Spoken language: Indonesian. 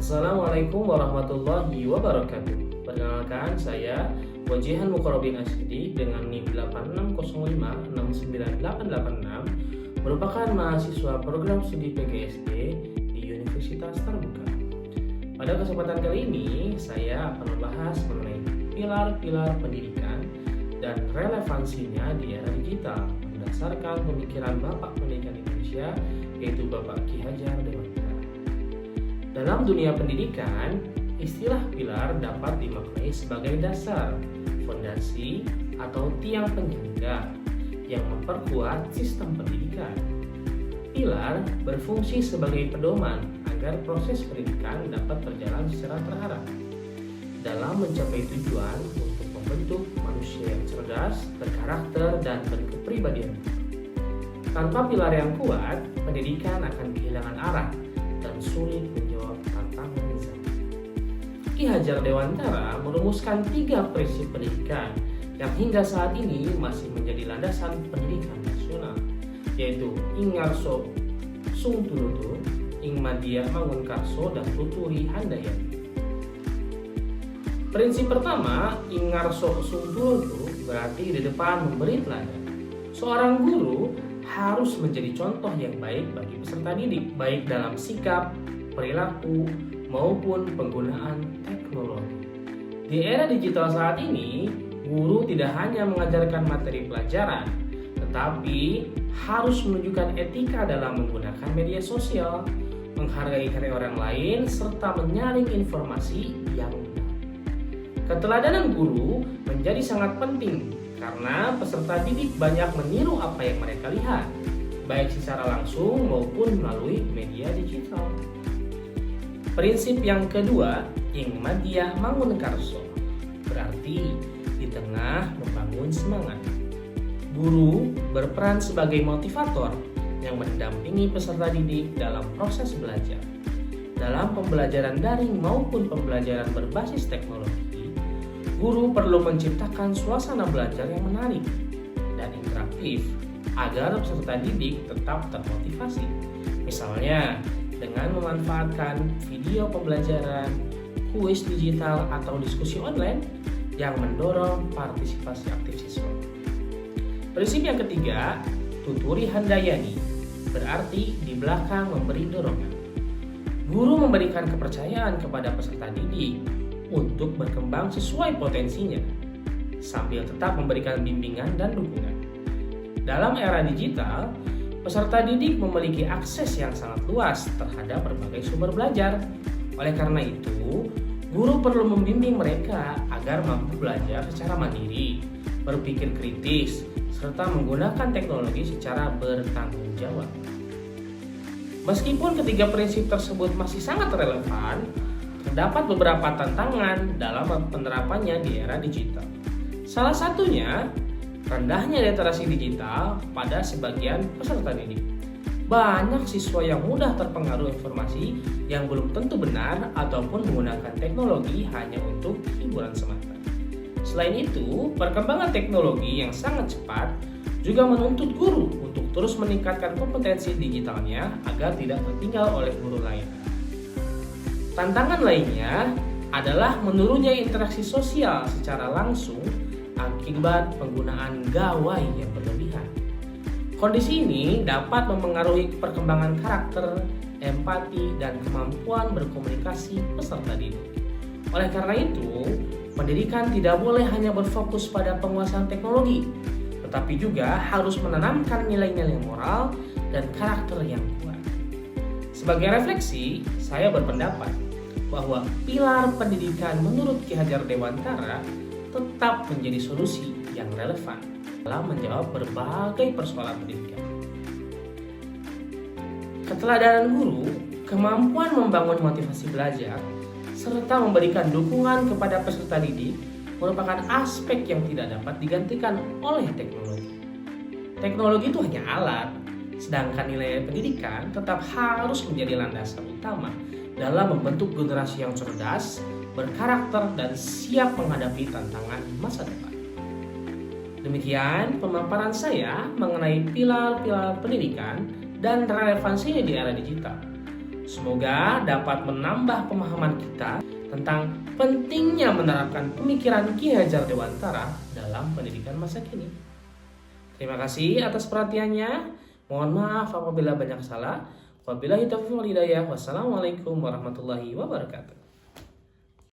Assalamualaikum warahmatullahi wabarakatuh. Perkenalkan, saya Wajihan Mukarrabin Asyidi dengan NIM 8605698886 merupakan mahasiswa program studi PGSD di Universitas Terbuka. Pada kesempatan kali ini, saya akan membahas mengenai pilar-pilar pendidikan dan relevansinya di era digital berdasarkan pemikiran Bapak Pendidikan Indonesia, yaitu Bapak Ki Hajar Dewantara. Dalam dunia pendidikan, istilah pilar dapat dimaknai sebagai dasar, fondasi, atau tiang penyangga yang memperkuat sistem pendidikan. Pilar berfungsi sebagai pedoman agar proses pendidikan dapat berjalan secara terarah dalam mencapai tujuan untuk membentuk manusia yang cerdas, berkarakter, dan berkepribadian. Tanpa pilar yang kuat, pendidikan akan kehilangan arah dan sulit menjawab tantangan zaman. Ki Hajar Dewantara merumuskan 3 prinsip pendidikan yang hingga saat ini masih menjadi landasan pendidikan nasional, yaitu Ing Ngarso Sung Tunutu, Ing Madya Mangunkarso, dan Tuturi Handayani. Prinsip pertama, Ing Ngarso Sung Tunutu, berarti di depan memberi teladan. Seorang guru harus menjadi contoh yang baik bagi peserta didik, baik dalam sikap, perilaku, maupun penggunaan teknologi. Di era digital saat ini, guru tidak hanya mengajarkan materi pelajaran, tetapi harus menunjukkan etika dalam menggunakan media sosial, menghargai karya orang lain, serta menyaring informasi yang benar. Keteladanan guru menjadi sangat penting karena peserta didik banyak meniru apa yang mereka lihat, baik secara langsung maupun melalui media digital. Prinsip yang kedua, Ing Madya Mangunkarso, berarti di tengah membangun semangat. Guru berperan sebagai motivator yang mendampingi peserta didik dalam proses belajar. Dalam pembelajaran daring maupun pembelajaran berbasis teknologi, guru perlu menciptakan suasana belajar yang menarik dan interaktif agar peserta didik tetap termotivasi. Misalnya, dengan memanfaatkan video pembelajaran, kuis digital, atau diskusi online yang mendorong partisipasi aktif siswa. Prinsip yang ketiga, Tuturi Handayani, berarti di belakang memberi dorongan. Guru memberikan kepercayaan kepada peserta didik untuk berkembang sesuai potensinya, sambil tetap memberikan bimbingan dan dukungan. Dalam era digital, peserta didik memiliki akses yang sangat luas terhadap berbagai sumber belajar. Oleh karena itu, guru perlu membimbing mereka agar mampu belajar secara mandiri, berpikir kritis, serta menggunakan teknologi secara bertanggung jawab. Meskipun ketiga prinsip tersebut masih sangat relevan, terdapat beberapa tantangan dalam penerapannya di era digital. Salah satunya, rendahnya literasi digital pada sebagian peserta didik. Banyak siswa yang mudah terpengaruh informasi yang belum tentu benar ataupun menggunakan teknologi hanya untuk hiburan semata. Selain itu, perkembangan teknologi yang sangat cepat juga menuntut guru untuk terus meningkatkan kompetensi digitalnya agar tidak tertinggal oleh guru lain. Tantangan lainnya adalah menurunnya interaksi sosial secara langsung akibat penggunaan gawai yang berlebihan. Kondisi ini dapat memengaruhi perkembangan karakter, empati, dan kemampuan berkomunikasi peserta didik. Oleh karena itu, pendidikan tidak boleh hanya berfokus pada penguasaan teknologi, tetapi juga harus menanamkan nilai-nilai moral dan karakter yang kuat. Sebagai refleksi, saya berpendapat bahwa pilar pendidikan menurut Ki Hajar Dewantara tetap menjadi solusi yang relevan dalam menjawab berbagai persoalan pendidikan. Keteladanan guru, kemampuan membangun motivasi belajar, serta memberikan dukungan kepada peserta didik merupakan aspek yang tidak dapat digantikan oleh teknologi. Teknologi itu hanya alat, sedangkan nilai pendidikan tetap harus menjadi landasan utama dalam membentuk generasi yang cerdas, berkarakter, dan siap menghadapi tantangan masa depan. Demikian pemaparan saya mengenai pilar-pilar pendidikan dan relevansinya di era digital. Semoga dapat menambah pemahaman kita tentang pentingnya menerapkan pemikiran Ki Hajar Dewantara dalam pendidikan masa kini. Terima kasih atas perhatiannya. Mohon maaf apabila banyak salah. Wabillahi taufiq wal hidayah. Wassalamualaikum warahmatullahi wabarakatuh.